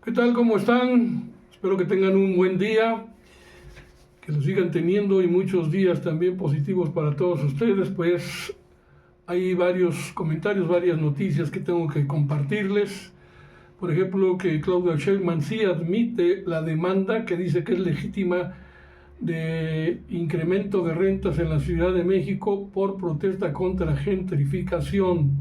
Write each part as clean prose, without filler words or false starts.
¿Qué tal? ¿Cómo están? Espero que tengan un buen día, que lo sigan teniendo y muchos días también positivos para todos ustedes. Pues hay varios comentarios, varias noticias que tengo que compartirles. Por ejemplo, que Claudia Sheinbaum sí admite la demanda que dice que es legítima de incremento de rentas en la Ciudad de México por protesta contra gentrificación,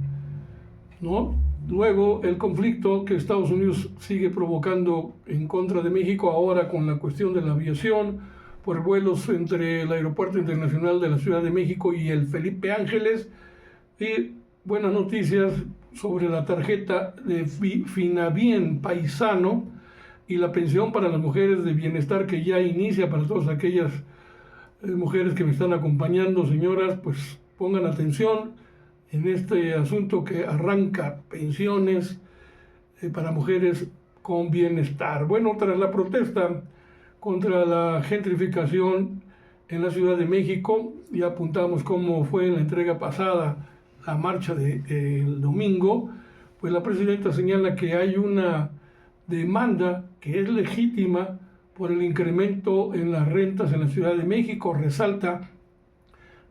¿no? Luego, el conflicto que Estados Unidos sigue provocando en contra de México ahora con la cuestión de la aviación por vuelos entre el Aeropuerto Internacional de la Ciudad de México y el Felipe Ángeles. Y buenas noticias sobre la tarjeta de Finabien Paisano y la pensión para las mujeres de bienestar que ya inicia para todas aquellas mujeres que me están acompañando. Señoras, pues pongan atención en este asunto que arranca pensiones para mujeres con bienestar. Bueno, tras la protesta contra la gentrificación en la Ciudad de México, ya apuntamos cómo fue en la entrega pasada la marcha del domingo, pues la presidenta señala que hay una demanda que es legítima por el incremento en las rentas en la Ciudad de México. Resalta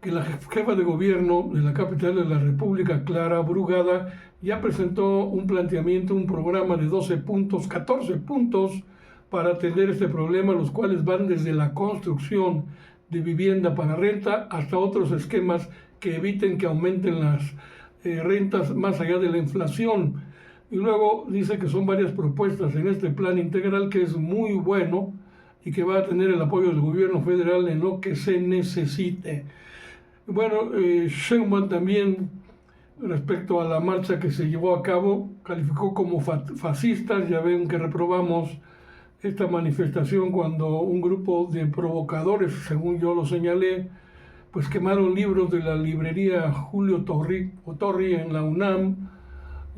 que la jefa de gobierno de la capital de la República, Clara Brugada, ya presentó un planteamiento, un programa de 12 puntos, 14 puntos para atender este problema, los cuales van desde la construcción de vivienda para renta hasta otros esquemas que eviten que aumenten las rentas más allá de la inflación. Y luego dice que son varias propuestas en este plan integral que es muy bueno y que va a tener el apoyo del gobierno federal en lo que se necesite. Bueno, Sheinbaum también, respecto a la marcha que se llevó a cabo, calificó como fascistas. Ya ven que reprobamos esta manifestación cuando un grupo de provocadores, según yo lo señalé, pues quemaron libros de la librería Julio Torri en la UNAM,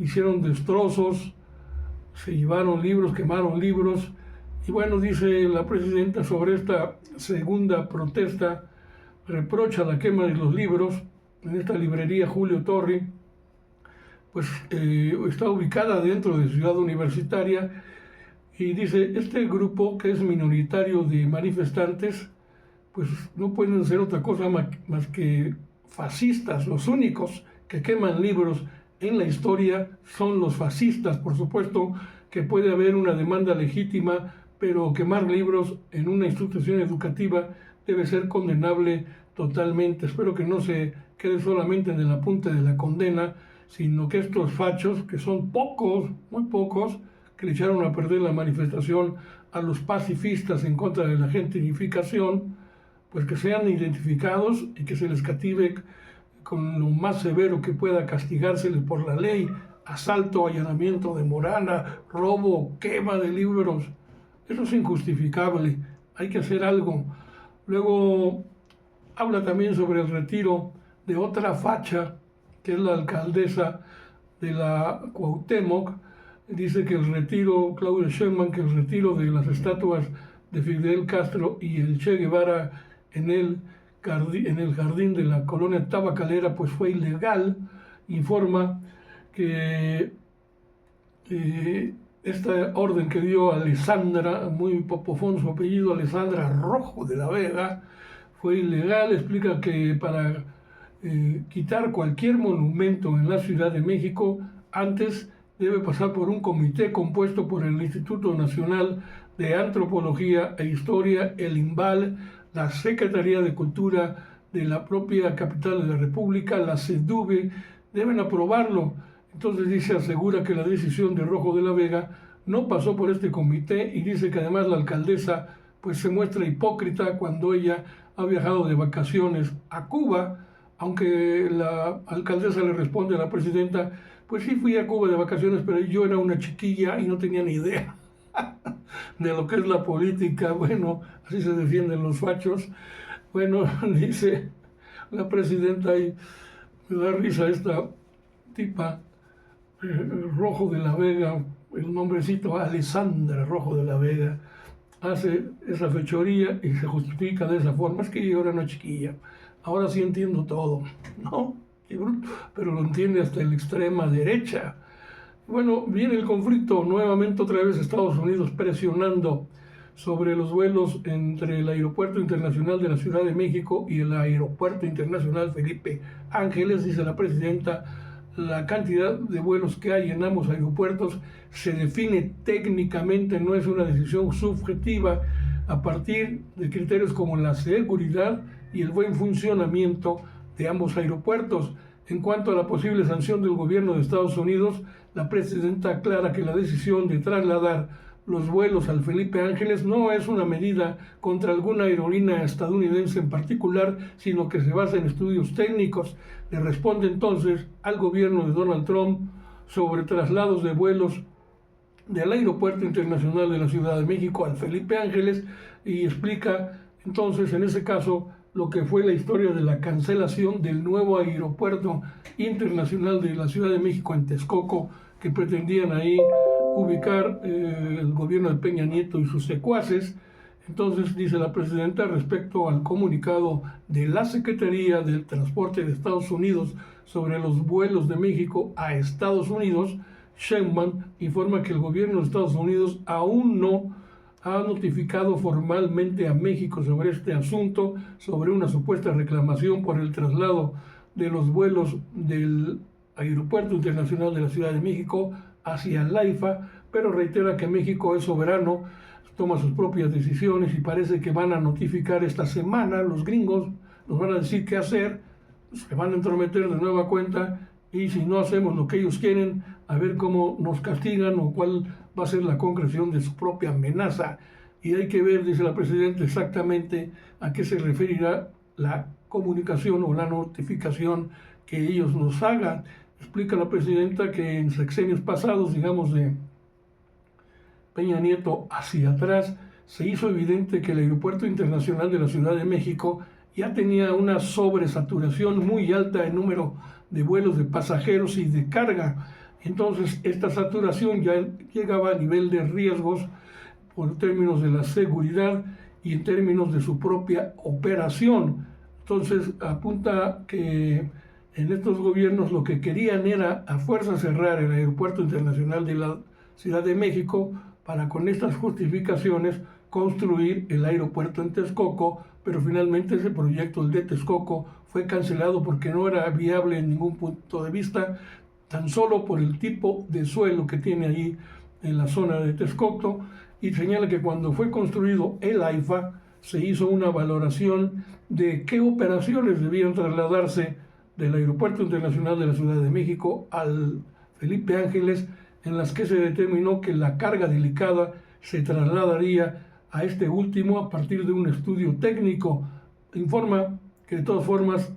hicieron destrozos, se llevaron libros, quemaron libros. Y bueno, dice la presidenta sobre esta segunda protesta, reprocha la quema de los libros en esta librería Julio Torri, pues está ubicada dentro de Ciudad Universitaria, y dice, este grupo que es minoritario de manifestantes, pues no pueden ser otra cosa más que fascistas. Los únicos que queman libros en la historia son los fascistas. Por supuesto que puede haber una demanda legítima, pero quemar libros en una institución educativa debe ser condenable totalmente. Espero que no se quede solamente en el apunte de la condena, sino que estos fachos, que son pocos, muy pocos, que le echaron a perder la manifestación a los pacifistas en contra de la gentrificación, pues que sean identificados y que se les castigue con lo más severo que pueda castigárseles por la ley: asalto, allanamiento de morada, robo, quema de libros. Eso es injustificable, hay que hacer algo. Luego habla también sobre el retiro de otra facha, que es la alcaldesa de la Cuauhtémoc. Dice que el retiro, Claudia Sheinbaum, que el retiro de las estatuas de Fidel Castro y el Che Guevara en el jardín de la colonia tabacalera, pues fue ilegal. Informa que esta orden que dio Alessandra, muy popofón su apellido, Alessandra Rojo de la Vega, fue ilegal. Explica que para quitar cualquier monumento en la Ciudad de México, antes debe pasar por un comité compuesto por el Instituto Nacional de Antropología e Historia, el INVAL, la Secretaría de Cultura de la propia capital de la República, la SEDUVE, deben aprobarlo. Entonces dice, asegura que la decisión de Rojo de la Vega no pasó por este comité, y dice que además la alcaldesa pues se muestra hipócrita cuando ella ha viajado de vacaciones a Cuba, aunque la alcaldesa le responde a la presidenta, pues sí fui a Cuba de vacaciones, pero yo era una chiquilla y no tenía ni idea de lo que es la política. Bueno, así se defienden los fachos. Bueno, dice la presidenta, y me da risa esta tipa, Rojo de la Vega, el nombrecito Alessandra Rojo de la Vega, hace esa fechoría y se justifica de esa forma. Es que yo era una chiquilla, ahora sí entiendo todo, ¿no? Pero lo entiende hasta la extrema derecha. Bueno, viene el conflicto nuevamente, otra vez Estados Unidos presionando sobre los vuelos entre el Aeropuerto Internacional de la Ciudad de México y el Aeropuerto Internacional Felipe Ángeles. Dice la presidenta, la cantidad de vuelos que hay en ambos aeropuertos se define técnicamente, no es una decisión subjetiva, a partir de criterios como la seguridad y el buen funcionamiento de ambos aeropuertos. En cuanto a la posible sanción del gobierno de Estados Unidos, la presidenta aclara que la decisión de trasladar los vuelos al Felipe Ángeles no es una medida contra alguna aerolínea estadounidense en particular, sino que se basa en estudios técnicos. Le responde entonces al gobierno de Donald Trump sobre traslados de vuelos del Aeropuerto Internacional de la Ciudad de México al Felipe Ángeles y explica entonces en ese caso lo que fue la historia de la cancelación del nuevo Aeropuerto Internacional de la Ciudad de México en Texcoco, que pretendían ahí ubicar el gobierno de Peña Nieto y sus secuaces. Entonces dice la presidenta respecto al comunicado de la Secretaría del Transporte de Estados Unidos sobre los vuelos de México a Estados Unidos, Sheinbaum informa que el gobierno de Estados Unidos aún no ha notificado formalmente a México sobre este asunto, sobre una supuesta reclamación por el traslado de los vuelos del Aeropuerto Internacional de la Ciudad de México hacia el AIFA, pero reitera que México es soberano, toma sus propias decisiones y parece que van a notificar esta semana, los gringos nos van a decir qué hacer, se van a entrometer de nueva cuenta y si no hacemos lo que ellos quieren, a ver cómo nos castigan o cuál va a ser la concreción de su propia amenaza. Y hay que ver, dice la presidenta, exactamente a qué se referirá la comunicación o la notificación que ellos nos hagan. Explica la presidenta que en sexenios pasados, digamos de Peña Nieto hacia atrás, se hizo evidente que el Aeropuerto Internacional de la Ciudad de México ya tenía una sobresaturación muy alta en número de vuelos de pasajeros y de carga. Entonces, esta saturación ya llegaba a nivel de riesgos por términos de la seguridad y en términos de su propia operación. Entonces, apunta que en estos gobiernos lo que querían era a fuerza cerrar el Aeropuerto Internacional de la Ciudad de México para con estas justificaciones construir el aeropuerto en Texcoco, pero finalmente ese proyecto, el de Texcoco, fue cancelado porque no era viable en ningún punto de vista, tan solo por el tipo de suelo que tiene allí en la zona de Texcoco, y señala que cuando fue construido el AIFA se hizo una valoración de qué operaciones debían trasladarse del Aeropuerto Internacional de la Ciudad de México al Felipe Ángeles, en las que se determinó que la carga delicada se trasladaría a este último a partir de un estudio técnico. Informa que de todas formas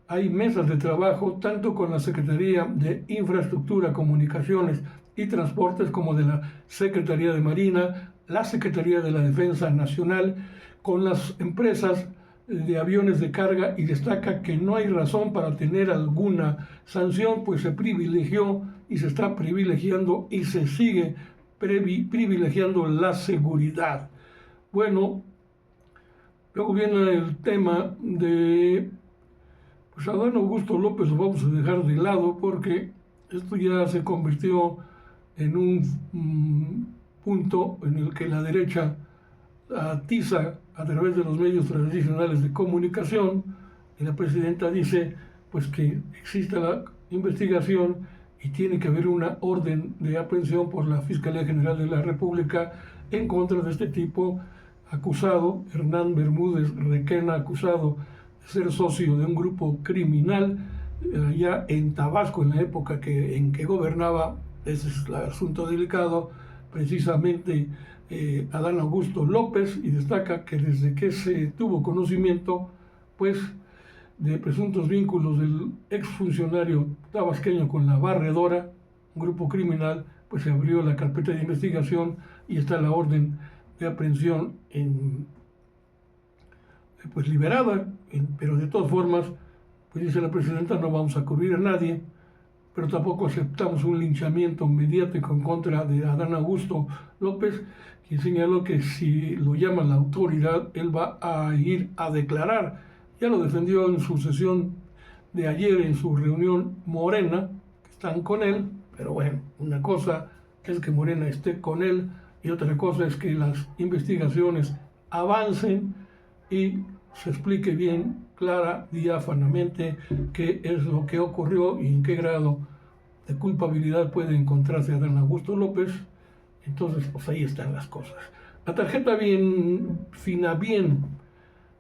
hay mesas de trabajo tanto con la Secretaría de Infraestructura, Comunicaciones y Transportes como de la Secretaría de Marina, la Secretaría de la Defensa Nacional, con las empresas de aviones de carga, y destaca que no hay razón para tener alguna sanción, pues se privilegió y se está privilegiando y se sigue privilegiando la seguridad. Bueno, luego viene el tema de pues Adán Augusto López, lo vamos a dejar de lado porque esto ya se convirtió en un punto en el que la derecha atiza a través de los medios tradicionales de comunicación, y la presidenta dice pues que existe la investigación y tiene que haber una orden de aprehensión por la Fiscalía General de la República en contra de este tipo acusado, Hernán Bermúdez Requena, acusado de ser socio de un grupo criminal allá en Tabasco en la época en que gobernaba. Ese es el asunto delicado, precisamente Adán Augusto López, y destaca que desde que se tuvo conocimiento pues de presuntos vínculos del exfuncionario tabasqueño con la Barredora, un grupo criminal, pues se abrió la carpeta de investigación y está la orden de aprehensión pues liberada, pero de todas formas, pues dice la presidenta, no vamos a cubrir a nadie, pero tampoco aceptamos un linchamiento mediático en contra de Adán Augusto López, quien señaló que si lo llama la autoridad, él va a ir a declarar. Ya lo defendió en su sesión de ayer, en su reunión Morena, que están con él, Pero bueno, una cosa es que Morena esté con él y otra cosa es que las investigaciones avancen y se explique bien, clara, diáfanamente qué es lo que ocurrió y en qué grado de culpabilidad puede encontrarse Adán Augusto López. Entonces, pues ahí están las cosas. La tarjeta Finabien,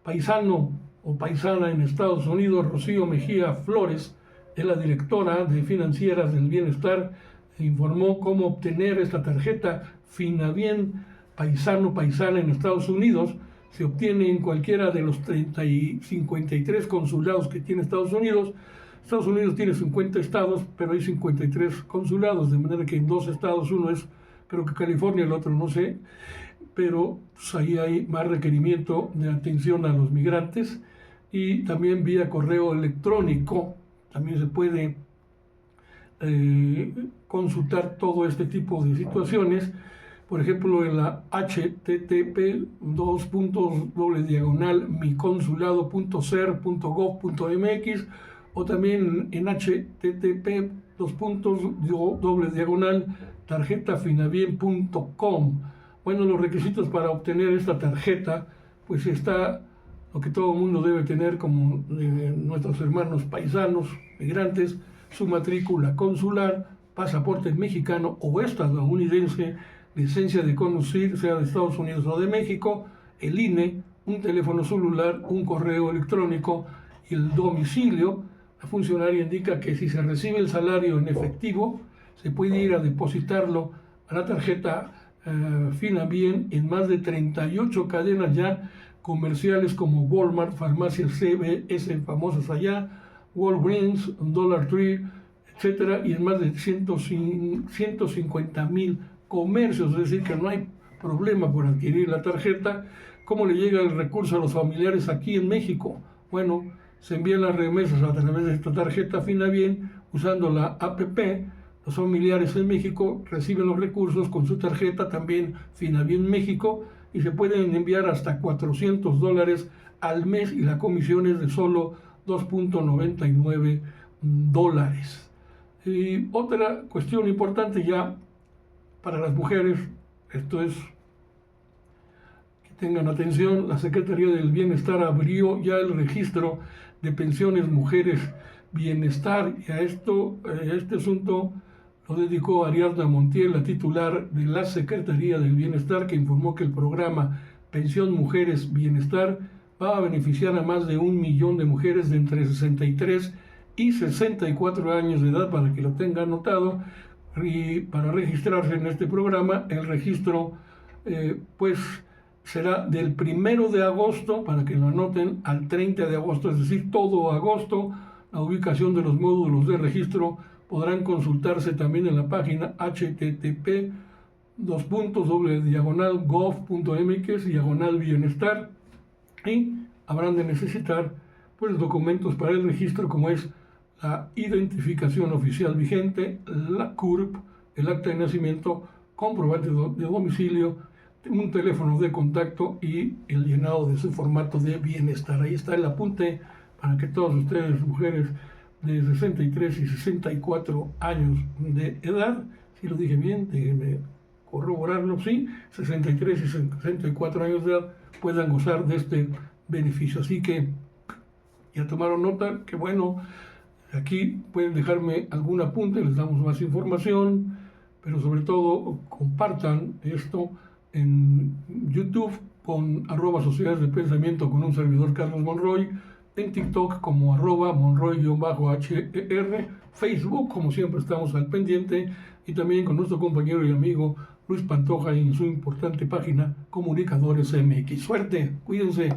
paisano o paisana en Estados Unidos, Rocío Mejía Flores, es la directora de Financieras del Bienestar, informó cómo obtener esta tarjeta Finabien paisana en Estados Unidos. Se obtiene en cualquiera de los 53 consulados que tiene Estados Unidos. Estados Unidos tiene 50 estados, pero hay 53 consulados, de manera que en 2 estados, uno es, creo que California, el otro no sé, pero pues, ahí hay más requerimiento de atención a los migrantes y también vía correo electrónico. También se puede consultar todo este tipo de situaciones, por ejemplo en la http://miconsulado.ser.gov.mx o también en http://tarjetafinabien.com. Bueno, los requisitos para obtener esta tarjeta, pues está lo que todo el mundo debe tener como nuestros hermanos paisanos, migrantes, su matrícula consular, pasaporte mexicano o estadounidense, licencia de conducir, sea de Estados Unidos o de México, el INE, un teléfono celular, un correo electrónico y el domicilio. La funcionaria indica que si se recibe el salario en efectivo, se puede ir a depositarlo a la tarjeta Finabien en más de 38 cadenas ya comerciales como Walmart, farmacias CVS famosas allá, Walgreens, Dollar Tree, etcétera, y en más de 150,000 comercios, es decir, que no hay problema por adquirir la tarjeta. ¿Cómo le llega el recurso a los familiares aquí en México? Bueno, se envían las remesas a través de esta tarjeta Finabien usando la APP. Los familiares en México reciben los recursos con su tarjeta también Finabien México y se pueden enviar hasta $400 al mes y la comisión es de solo $2.99. Y otra cuestión importante ya para las mujeres, esto es, que tengan atención, la Secretaría del Bienestar abrió ya el registro de pensiones mujeres bienestar y a este asunto lo dedicó Ariadna Montiel, la titular de la Secretaría del Bienestar, que informó que el programa Pensión Mujeres Bienestar va a beneficiar a más de 1 millón de mujeres de entre 63 y 64 años de edad, para que lo tengan anotado. Y para registrarse en este programa, el registro pues será del 1 de agosto, para que lo anoten, al 30 de agosto, es decir, todo agosto. La ubicación de los módulos de registro podrán consultarse también en la página http://gov.mx/bienestar y habrán de necesitar pues documentos para el registro como es la identificación oficial vigente, la CURP, el acta de nacimiento, comprobante de domicilio, un teléfono de contacto y el llenado de su formato de bienestar. Ahí está el apunte para que todos ustedes, mujeres de 63 y 64 años de edad, si lo dije bien, déjenme corroborarlo, sí, 63 y 64 años de edad puedan gozar de este beneficio. Así que ya tomaron nota, que bueno, aquí pueden dejarme algún apunte, les damos más información, pero sobre todo compartan esto en YouTube con @Sociedades de Pensamiento con un servidor Carlos Monroy, en TikTok como @Monroy_HER, Facebook como siempre estamos al pendiente y también con nuestro compañero y amigo Luis Pantoja en su importante página Comunicadores MX. Suerte, cuídense.